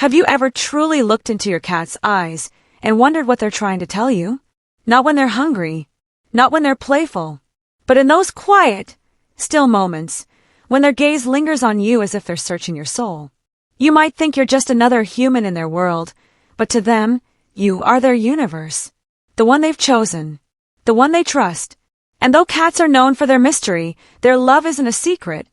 Have you ever truly looked into your cat's eyes and wondered what they're trying to tell you? Not when they're hungry, not when they're playful, but in those quiet, still moments, when their gaze lingers on you as if they're searching your soul. You might think you're just another human in their world, but to them, you are their universe. The one they've chosen, the one they trust. And though cats are known for their mystery, their love isn't a secret.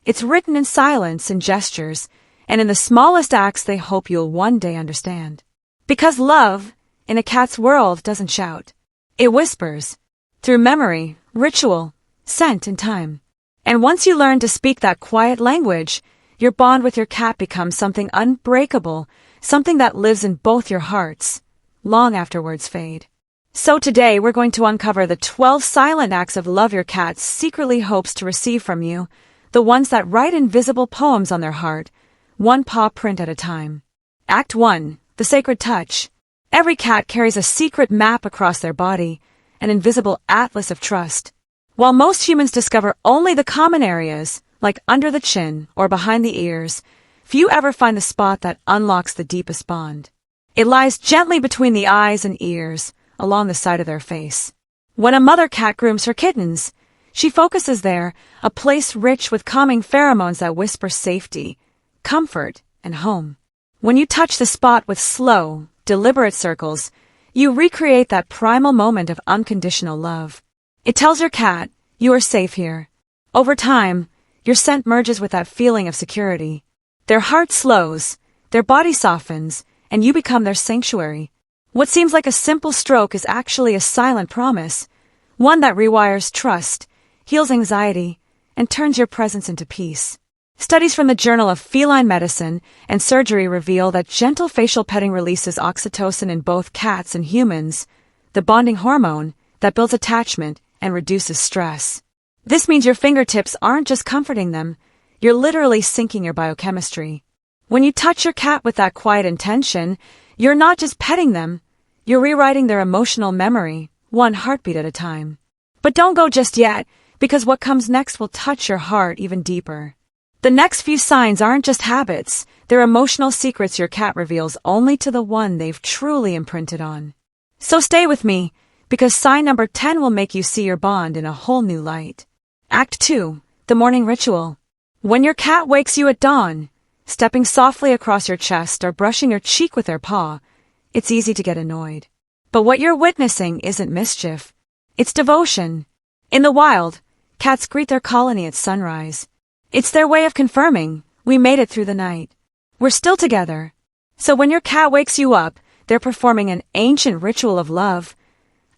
It's written in silence, in gestures, and in the smallest acts they hope you'll one day understand. Because love, in a cat's world, doesn't shout. It whispers, through memory, ritual, scent, and time. And once you learn to speak that quiet language, your bond with your cat becomes something unbreakable, something that lives in both your hearts, long after words fade. So today we're going to uncover the 12 silent acts of love your cat secretly hopes to receive from you, the ones that write invisible poems on their heart, one paw print at a time. Act 1. The Sacred Touch. Every cat carries a secret map across their body, an invisible atlas of trust. While most humans discover only the common areas, like under the chin or behind the ears, few ever find the spot that unlocks the deepest bond. It lies gently between the eyes and ears, along the side of their face. When a mother cat grooms her kittens, she focuses there, a place rich with calming pheromones that whisper safety, comfort, and home. When you touch the spot with slow, deliberate circles, you recreate that primal moment of unconditional love. It tells your cat, you are safe here. Over time, your scent merges with that feeling of security. Their heart slows, their body softens, and you become their sanctuary. What seems like a simple stroke is actually a silent promise, one that rewires trust, heals anxiety, and turns your presence into peace. Studies from the Journal of Feline Medicine and Surgery reveal that gentle facial petting releases oxytocin in both cats and humans, the bonding hormone that builds attachment and reduces stress. This means your fingertips aren't just comforting them, you're literally syncing your biochemistry. When you touch your cat with that quiet intention, you're not just petting them, you're rewriting their emotional memory, one heartbeat at a time. But don't go just yet, because what comes next will touch your heart even deeper. The next few signs aren't just habits, they're emotional secrets your cat reveals only to the one they've truly imprinted on. So stay with me, because sign number 10 will make you see your bond in a whole new light. Act 2. The Morning Ritual. When your cat wakes you at dawn, stepping softly across your chest or brushing your cheek with their paw, it's easy to get annoyed. But what you're witnessing isn't mischief. It's devotion. In the wild, cats greet their colony at sunrise. It's their way of confirming, we made it through the night. We're still together. So when your cat wakes you up, they're performing an ancient ritual of love,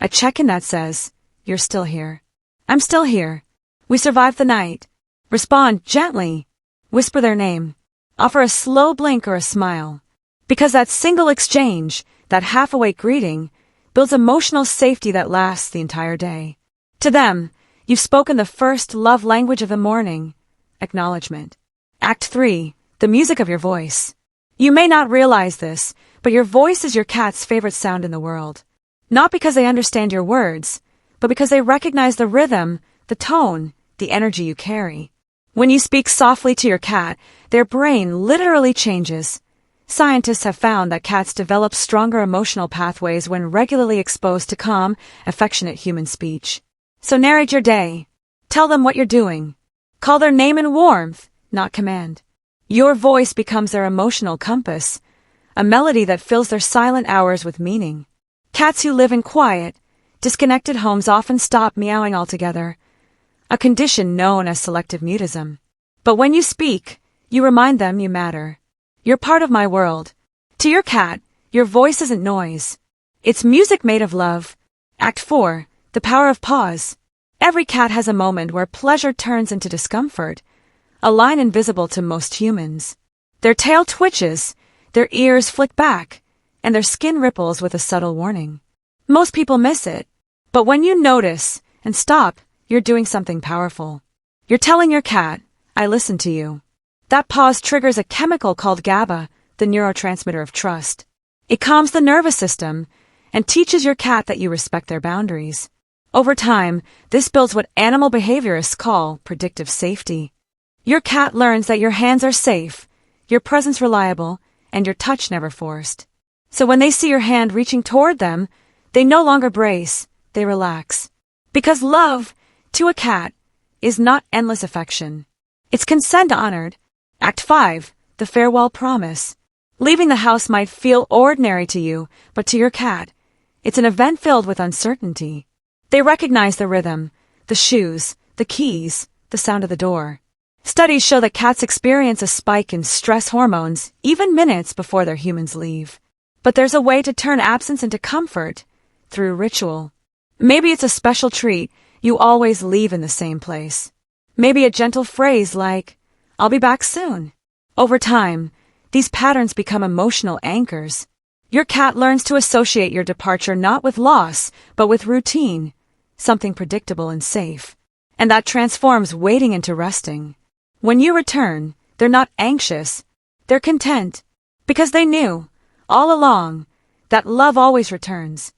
a check-in that says, you're still here. I'm still here. We survived the night. Respond gently. Whisper their name. Offer a slow blink or a smile. Because that single exchange, that half-awake greeting, builds emotional safety that lasts the entire day. To them, you've spoken the first love language of the morning, acknowledgement. Act 3. The music of your voice. You may not realize this, but your voice is your cat's favorite sound in the world. Not because they understand your words, but because they recognize the rhythm, the tone, the energy you carry. When you speak softly to your cat, their brain literally changes. Scientists have found that cats develop stronger emotional pathways when regularly exposed to calm, affectionate human speech. So narrate your day. Tell them what you're doing. Call their name in warmth, not command. Your voice becomes their emotional compass, a melody that fills their silent hours with meaning. Cats who live in quiet, disconnected homes often stop meowing altogether, a condition known as selective mutism. But when you speak, you remind them you matter. You're part of my world. To your cat, your voice isn't noise. It's music made of love. Act 4. The Power of Pause. Every cat has a moment where pleasure turns into discomfort, a line invisible to most humans. Their tail twitches, their ears flick back, and their skin ripples with a subtle warning. Most people miss it. But when you notice and stop, you're doing something powerful. You're telling your cat, I listen to you. That pause triggers a chemical called GABA, the neurotransmitter of trust. It calms the nervous system and teaches your cat that you respect their boundaries. Over time, this builds what animal behaviorists call predictive safety. Your cat learns that your hands are safe, your presence reliable, and your touch never forced. So when they see your hand reaching toward them, they no longer brace, they relax. Because love, to a cat, is not endless affection. It's consent honored. Act 5, the farewell promise. Leaving the house might feel ordinary to you, but to your cat, it's an event filled with uncertainty. They recognize the rhythm, the shoes, the keys, the sound of the door. Studies show that cats experience a spike in stress hormones even minutes before their humans leave. But there's a way to turn absence into comfort through ritual. Maybe it's a special treat you always leave in the same place. Maybe a gentle phrase like, "I'll be back soon." Over time, these patterns become emotional anchors. Your cat learns to associate your departure not with loss, but with routine, something predictable and safe. And that transforms waiting into resting. When you return, they're not anxious, they're content, because they knew, all along, that love always returns.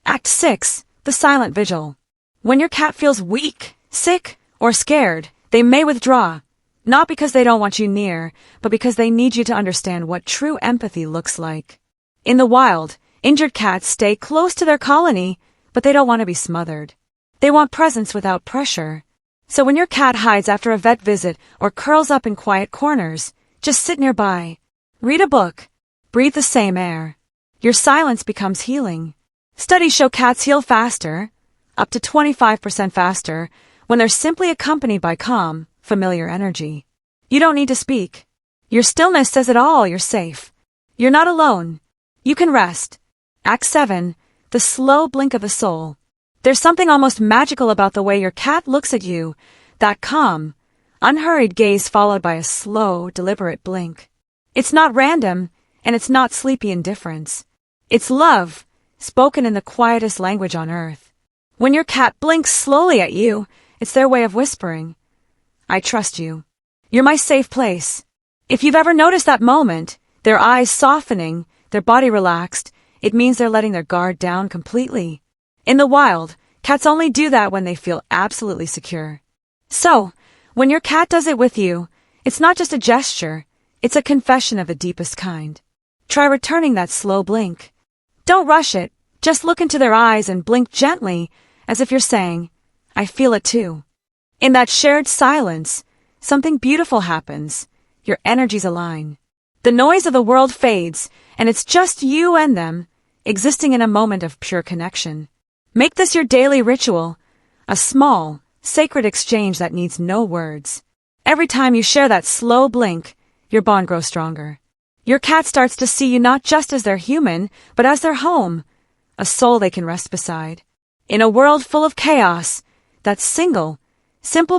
Act 6, the silent vigil. When your cat feels weak, sick, or scared, they may withdraw, not because they don't want you near, but because they need you to understand what true empathy looks like. In the wild, injured cats stay close to their colony, but they don't want to be smothered. They want presence without pressure. So when your cat hides after a vet visit or curls up in quiet corners, just sit nearby. Read a book. Breathe the same air. Your silence becomes healing. Studies show cats heal faster, up to 25% faster, when they're simply accompanied by calm, familiar energy. You don't need to speak. Your stillness says it all. You're safe. You're not alone. You can rest. Act 7, the slow blink of the soul. There's something almost magical about the way your cat looks at you, that calm, unhurried gaze followed by a slow, deliberate blink. It's not random, and it's not sleepy indifference. It's love, spoken in the quietest language on earth. When your cat blinks slowly at you, it's their way of whispering, "I trust you. You're my safe place." If you've ever noticed that moment, their eyes softening, their body relaxed, it means they're letting their guard down completely. In the wild, cats only do that when they feel absolutely secure. So, when your cat does it with you, it's not just a gesture, it's a confession of the deepest kind. Try returning that slow blink. Don't rush it, just look into their eyes and blink gently, as if you're saying, "I feel it too." In that shared silence, something beautiful happens. Your energies align. The noise of the world fades, and it's just you and them, existing in a moment of pure connection. Make this your daily ritual, a small, sacred exchange that needs no words. Every time you share that slow blink, your bond grows stronger. Your cat starts to see you not just as their human, but as their home, a soul they can rest beside. In a world full of chaos, that simple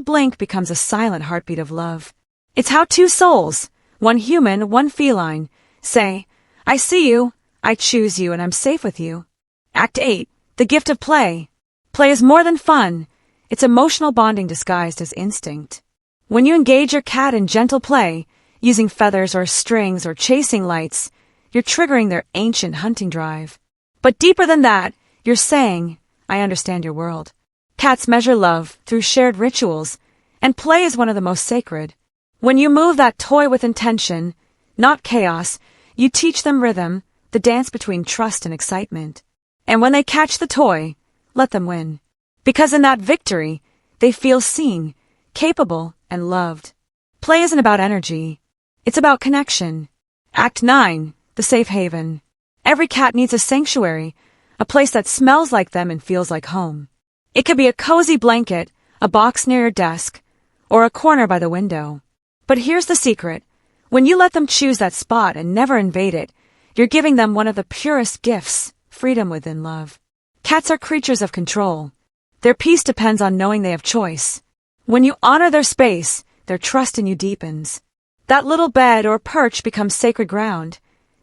blink becomes a silent heartbeat of love. It's how two souls, one human, one feline, say, "I see you, I choose you, and I'm safe with you." Act 8, the gift of play. Play is more than fun. It's emotional bonding disguised as instinct. When you engage your cat in gentle play, using feathers or strings or chasing lights, you're triggering their ancient hunting drive. But deeper than that, you're saying, "I understand your world." Cats measure love through shared rituals, and play is one of the most sacred. When you move that toy with intention, not chaos, you teach them rhythm, the dance between trust and excitement. And when they catch the toy, let them win. Because in that victory, they feel seen, capable, and loved. Play isn't about energy. It's about connection. Act 9, the safe haven. Every cat needs a sanctuary, a place that smells like them and feels like home. It could be a cozy blanket, a box near your desk, or a corner by the window. But here's the secret. When you let them choose that spot and never invade it, you're giving them one of the purest gifts, freedom within love. Cats are creatures of control. Their peace depends on knowing they have choice. When you honor their space, their trust in you deepens. That little bed or perch becomes sacred ground,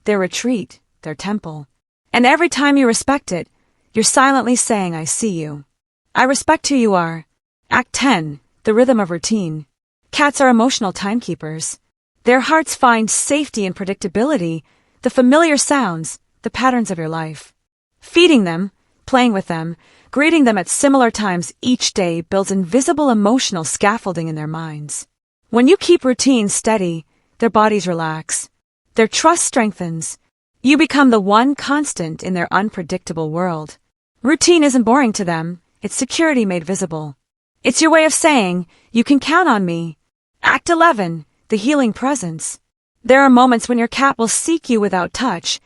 their retreat, their temple. And every time you respect it, you're silently saying, "I see you. I respect who you are." Act 10, the rhythm of routine. Cats are emotional timekeepers. Their hearts find safety and predictability, the familiar sounds, the patterns of your life. Feeding them, playing with them, greeting them at similar times each day builds invisible emotional scaffolding in their minds. When you keep routine steady, their bodies relax. Their trust strengthens. You become the one constant in their unpredictable world. Routine isn't boring to them, it's security made visible. It's your way of saying, you can count on me. Act 11, the healing presence. There are moments when your cat will seek you without touch,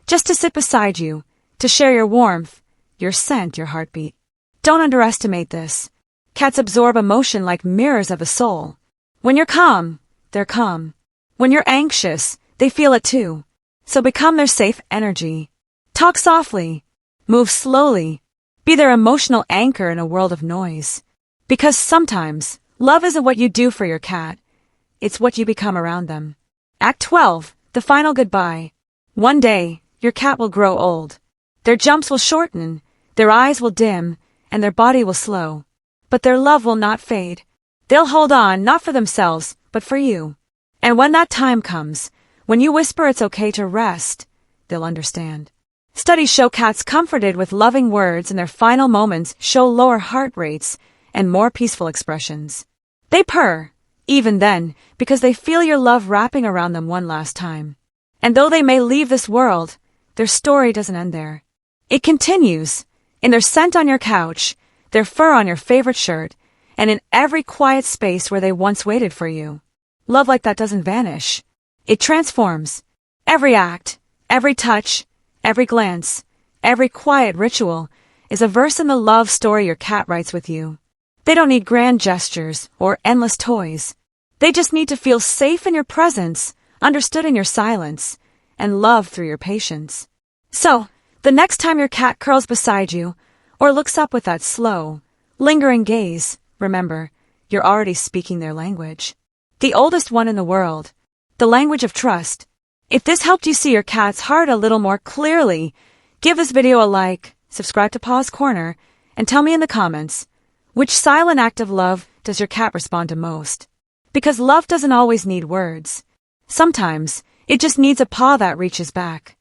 just to sit beside you, to share your warmth, your scent, your heartbeat. Don't underestimate this. Cats absorb emotion like mirrors of the soul. When you're calm, they're calm. When you're anxious, they feel it too. So become their safe energy. Talk softly. Move slowly. Be their emotional anchor in a world of noise. Because sometimes, love isn't what you do for your cat. It's what you become around them. Act 12, the final goodbye. One day, your cat will grow old. Their jumps will shorten, their eyes will dim, and their body will slow. But their love will not fade. They'll hold on, not for themselves, but for you. And when that time comes, when you whisper it's okay to rest, they'll understand. Studies show cats comforted with loving words in their final moments show lower heart rates and more peaceful expressions. They purr, even then, because they feel your love wrapping around them one last time. And though they may leave this world, their story doesn't end there. It continues, in their scent on your couch, their fur on your favorite shirt, and in every quiet space where they once waited for you. Love like that doesn't vanish. It transforms. Every act, every touch, every glance, every quiet ritual is a verse in the love story your cat writes with you. They don't need grand gestures or endless toys. They just need to feel safe in your presence, understood in your silence, and loved through your patience. So, the next time your cat curls beside you or looks up with that slow, lingering gaze, remember, you're already speaking their language. The oldest one in the world. The language of trust. If this helped you see your cat's heart a little more clearly, give this video a like, subscribe to Paw's Corner, and tell me in the comments, which silent act of love does your cat respond to most? Because love doesn't always need words. Sometimes, it just needs a paw that reaches back.